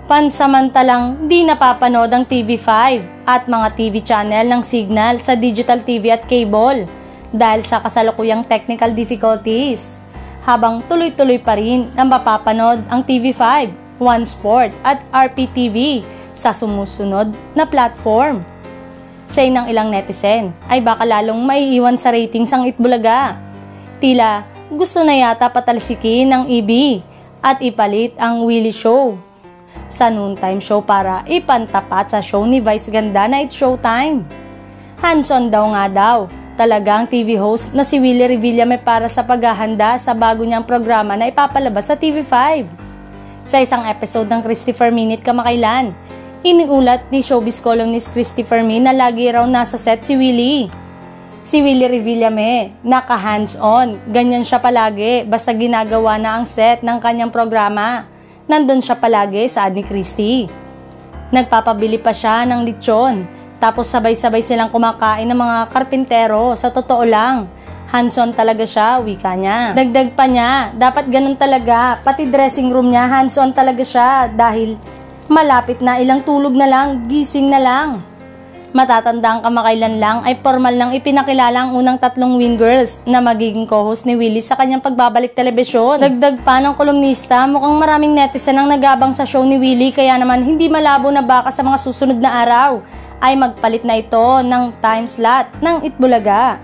Pansamantalang di napapanood ang TV5 at mga TV channel ng Signal sa digital TV at cable dahil sa kasalukuyang technical difficulties. Habang tuloy-tuloy pa rin na mapapanood ang TV5, One Sport at RPTV sa sumusunod na platform. Say ng ilang netizen ay baka lalong maiiwan sa ratings ang Itbulaga. Tila gusto na yata patalsikin ng EB at ipalit ang Willie Show sa noontime show para ipantapat sa show ni Vice Ganda na It's Showtime. Hands-on daw nga daw talagang TV host na si Willie Revillame para sa paghahanda sa bago niyang programa na ipapalabas sa TV5. Sa isang episode ng Christopher Minute kamakailan, iniulat ni showbiz columnist Christopher Min na lagi raw nasa set si Willie. Si Willie Revillame, naka-hands-on, ganyan siya palagi basta ginagawa na ang set ng kanyang programa. Nandun siya palagi sa Adni Christie. Nagpapabili pa siya ng lechon, tapos sabay-sabay silang kumakain ng mga karpintero. Sa totoo lang, hands-on talaga siya, wika niya. Dagdag pa niya, dapat ganun talaga, pati dressing room niya, hands-on talaga siya dahil malapit na, ilang tulog na lang, gising na lang. Matatandang kamakailan lang ay formal nang ipinakilala ang unang 3 Wing Girls na magiging co-host ni Willie sa kanyang pagbabalik telebisyon. Dagdag pa ng kolumnista, mukhang maraming netizen ang nagabang sa show ni Willie kaya naman hindi malabo na baka sa mga susunod na araw ay magpalit na ito ng time slot ng Itbulaga.